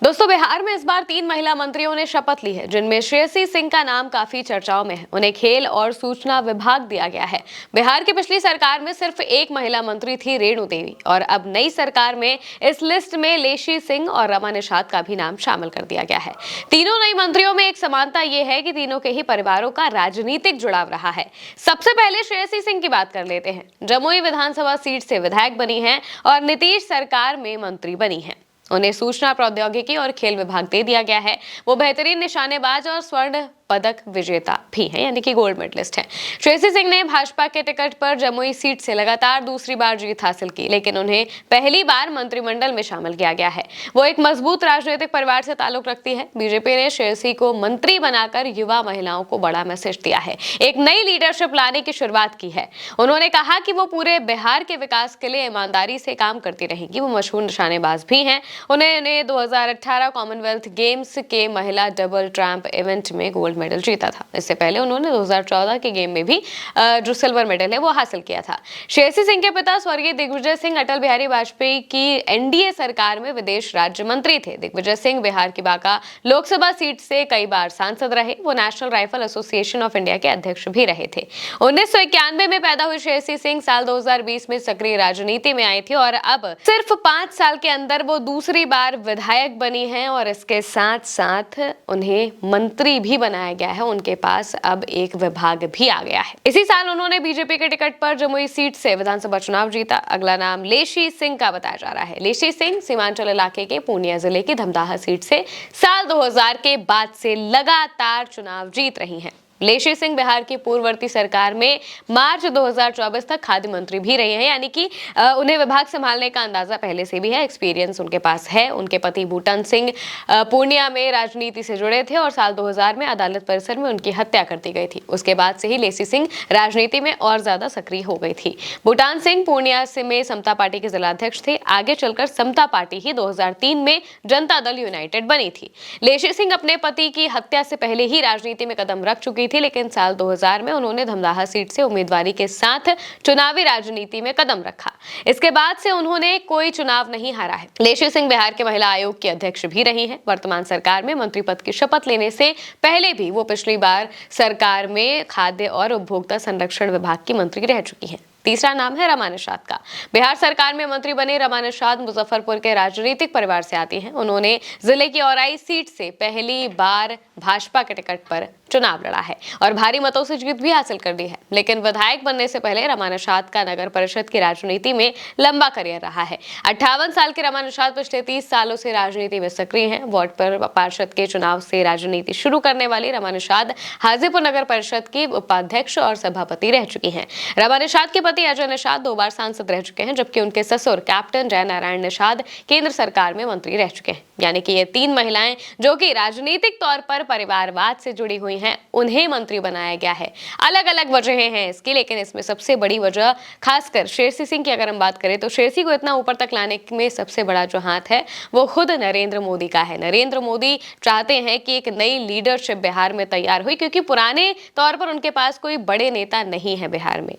दोस्तों, बिहार में इस बार 3 महिला मंत्रियों ने शपथ ली है, जिनमें श्रेयसी सिंह का नाम काफी चर्चाओं में है। उन्हें खेल और सूचना विभाग दिया गया है। बिहार की पिछली सरकार में सिर्फ एक महिला मंत्री थी, रेणु देवी, और अब नई सरकार में इस लिस्ट में लेशी सिंह और रमा निषाद का भी नाम शामिल कर दिया गया है। तीनों नई मंत्रियों में एक समानता ये है कि तीनों के ही परिवारों का राजनीतिक जुड़ाव रहा है। सबसे पहले श्रेयसी सिंह की बात कर लेते हैं। जमुई विधानसभा सीट से विधायक बनी हैं और नीतीश सरकार में मंत्री बनी हैं। उन्हें सूचना प्रौद्योगिकी और खेल विभाग दे दिया गया है। वो बेहतरीन निशानेबाज और स्वर्ण पदक विजेता भी हैं, यानी कि गोल्ड मेडलिस्ट हैं। श्रेयसी सिंह ने भाजपा के टिकट पर जमुई सीट से लगातार दूसरी बार जीत हासिल की, लेकिन उन्हें पहली बार मंत्रिमंडल में शामिल किया गया है। वो एक मजबूत राजनीतिक परिवार से ताल्लुक रखती है। बीजेपी ने श्रेयसी को मंत्री बनाकर युवा महिलाओं को बड़ा मैसेज दिया है, एक नई लीडरशिप लाने की शुरुआत की है। उन्होंने कहा कि वो पूरे बिहार के विकास के लिए ईमानदारी से काम करती रहेंगी। वो मशहूर निशानेबाज भी हैं। उन्होंने 2018 कॉमनवेल्थ गेम्स के महिला डबल ट्रैम्प इवेंट में गोल्ड मेडल जीता था। इससे पहले उन्होंने 2014 के गेम में भी जो सिल्वर मेडल है वो हासिल किया था। श्रेयसी सिंह के पिता स्वर्गीय दिग्विजय सिंह अटल बिहारी वाजपेयी की एनडीए सरकार में विदेश राज्य मंत्री थे। दिग्विजय सिंह बिहार की बांका लोकसभा सीट से कई बार सांसद रहे। वो national rifle association of India के अध्यक्ष भी रहे थे। 1991 में पैदा हुई श्रेयसी सिंह साल 2020 में सक्रिय राजनीति में आई थी और अब सिर्फ 5 साल के अंदर वो दूसरी बार विधायक बनी हैं और इसके साथ साथ उन्हें मंत्री भी बनाया गया है। उनके पास अब एक विभाग भी आ गया है। इसी साल उन्होंने बीजेपी के टिकट पर जमुई सीट से विधानसभा चुनाव जीता। अगला नाम लेशी सिंह का बताया जा रहा है। लेशी सिंह सीमांचल इलाके के पूर्णिया जिले की धमदाहा सीट से साल 2000 के बाद से लगातार चुनाव जीत रही हैं। लेशी सिंह बिहार की पूर्ववर्ती सरकार में मार्च 2024 तक खाद्य मंत्री भी रहे हैं, यानी कि उन्हें विभाग संभालने का अंदाजा पहले से भी है, एक्सपीरियंस उनके पास है। उनके पति बूटन सिंह पूर्णिया में राजनीति से जुड़े थे और साल 2000 में अदालत परिसर में उनकी हत्या कर दी गई थी। उसके बाद से ही लेशी सिंह राजनीति में और ज्यादा सक्रिय हो गई थी। बूटन सिंह पूर्णिया में समता पार्टी के जिलाध्यक्ष थे। आगे चलकर समता पार्टी ही 2003 में जनता दल यूनाइटेड बनी थी। लेशी सिंह अपने पति की हत्या से पहले ही राजनीति में कदम रख चुकी थी, लेकिन साल 2000 में उन्होंने धमदाहा सीट से उम्मीदवारी के साथ चुनावी राजनीति में कदम रखा। इसके बाद से उन्होंने कोई चुनाव नहीं हारा है। लेशी सिंह बिहार के महिला आयोग की अध्यक्ष भी रही हैं। वर्तमान सरकार में मंत्री पद की शपथ लेने से पहले भी वो पिछली बार सरकार में खाद्य और उपभोक्ता संरक्षण विभाग की मंत्री रह चुकी हैं। तीसरा नाम है रमा निषाद का। बिहार सरकार में मंत्री बने रमा निषाद मुजफ्फरपुर के राजनीतिक परिवार से आती हैं। उन्होंने जिले की औराई सीट से पहली बार भाजपा के टिकट पर चुनाव लड़ा है और भारी मतों से जीत भी हासिल कर दी है। लेकिन विधायक बनने से पहले रमा निषाद का नगर परिषद की राजनीति में लंबा करियर रहा है। 58 साल के रमा निषाद पिछले 30 सालों से राजनीति में सक्रिय हैं। वार्ड पर पार्षद के चुनाव से राजनीति शुरू करने वाली रमा निषाद हाजीपुर नगर परिषद की उपाध्यक्ष और सभापति रह चुकी हैं। रमा निषाद के पति अजय निषाद 2 बार सांसद रह चुके हैं, जबकि उनके ससुर कैप्टन जयनारायण निषाद केंद्र सरकार में मंत्री रह चुके हैं। यानी कि ये 3 महिलाएं जो कि राजनीतिक तौर पर परिवारवाद से जुड़ी हुई हैं, उन्हें मंत्री बनाया गया है। अलग अलग वजहें हैं इसकी, लेकिन इसमें सबसे बड़ी वजह खासकर श्रेयसी सिंह की अगर हम बात करें तो श्रेयसी को इतना ऊपर तक लाने में सबसे बड़ा जो हाथ है वो खुद नरेंद्र मोदी का है। नरेंद्र मोदी चाहते हैं कि एक नई लीडरशिप बिहार में तैयार हुई, क्योंकि पुराने तौर पर उनके पास कोई बड़े नेता नहीं है बिहार में।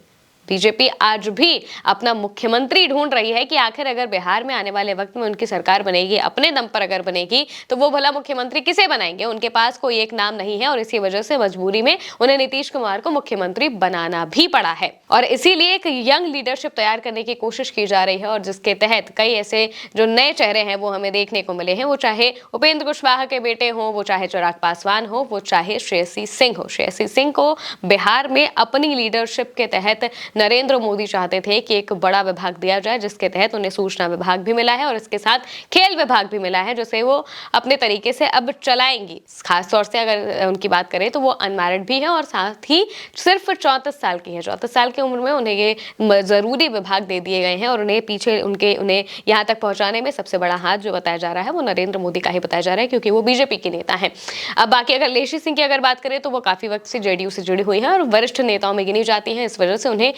बीजेपी आज भी अपना मुख्यमंत्री ढूंढ रही है कि आखिर अगर बिहार में आने वाले वक्त में उनकी सरकार बनेगी, अपने दम पर अगर बनेगी, तो वो भला मुख्यमंत्री किसे बनाएंगे। उनके पास कोई एक नाम नहीं है और इसी वजह से मजबूरी में उन्हें नीतीश कुमार को मुख्यमंत्री बनाना भी पड़ा है और इसीलिए एक यंग लीडरशिप तैयार करने की कोशिश की जा रही है और जिसके तहत कई ऐसे जो नए चेहरे हैं वो हमें देखने को मिले हैं। वो चाहे उपेंद्र कुशवाहा के बेटे हो, वो चाहे चिराग पासवान हो, वो चाहे श्रेयसी सिंह हो। श्रेयसी सिंह को बिहार में अपनी लीडरशिप के तहत नरेंद्र मोदी चाहते थे कि एक बड़ा विभाग दिया जाए, जिसके तहत उन्हें सूचना विभाग भी मिला है और इसके साथ खेल विभाग भी मिला है, जिसे वो अपने तरीके से अब चलाएंगी। खासतौर से अगर उनकी बात करें तो वो अनमैरिड भी है और साथ ही सिर्फ 34 साल की है। 34 साल की उम्र में उन्हें ये जरूरी विभाग दे दिए गए हैं और उन्हें यहाँ तक पहुंचाने में सबसे बड़ा हाथ जो बताया जा रहा है वो नरेंद्र मोदी का ही बताया जा रहा है, क्योंकि वो बीजेपी के नेता हैं। अब बाकी अगर लेशी सिंह की अगर बात करें तो वो काफी वक्त से जेडीयू से जुड़ी हुई है और वरिष्ठ नेताओं में गिनी जाती है। इस वजह से उन्हें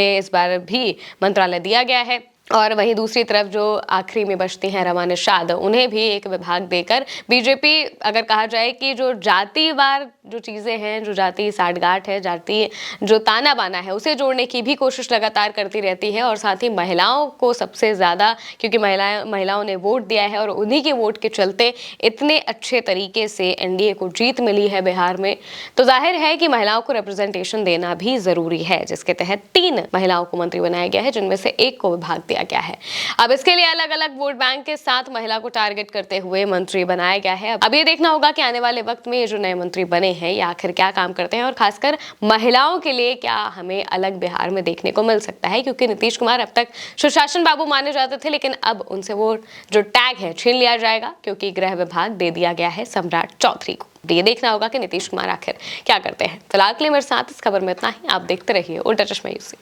इस बार भी मंत्रालय दिया गया है। और वहीं दूसरी तरफ जो आखिरी में बचती हैं रमा निषाद, उन्हें भी एक विभाग देकर बीजेपी, अगर कहा जाए कि जो जातिवार जो चीज़ें हैं, जो जाति साठगांठ है, जाति जो ताना बाना है, उसे जोड़ने की भी कोशिश लगातार करती रहती है। और साथ ही महिलाओं को सबसे ज़्यादा, क्योंकि महिलाओं ने वोट दिया है और उन्हीं के वोट के चलते इतने अच्छे तरीके से एनडीए को जीत मिली है बिहार में, तो जाहिर है कि महिलाओं को रिप्रेजेंटेशन देना भी ज़रूरी है, जिसके तहत 3 महिलाओं को मंत्री बनाया गया है, जिनमें से 1 को विभाग दिया गया है। अब इसके लिए अलग अलग वोट बैंक के साथ महिला को टारगेट करते हुए मंत्री बनाया गया है। अब ये देखना होगा कि आने वाले वक्त में ये जो नए मंत्री बने हैं, ये आखिर क्या काम करते हैं और खासकर महिलाओं के लिए क्या हमें अलग बिहार में देखने को मिल सकता है, क्योंकि नीतीश कुमार अब तक सुशासन बाबू माने जाते थे, लेकिन अब उनसे वो जो टैग है छीन लिया जाएगा, क्योंकि गृह विभाग दे दिया गया है सम्राट चौधरी को। ये देखना होगा कि नीतीश कुमार आखिर क्या करते हैं। फिलहाल के लिए मेरे साथ इस खबर में इतना ही। आप देखते रहिए उल्टा चश्मा यूसी।